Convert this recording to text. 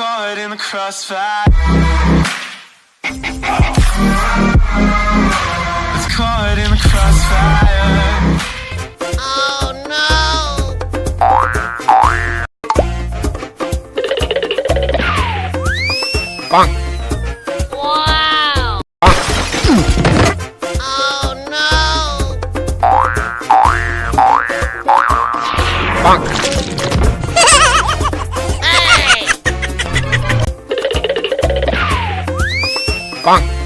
caught in the crossfire. It's caught in the crossfire. Oh no! Bonk. Wow! Oh no! Bonk. Hey! Bonk.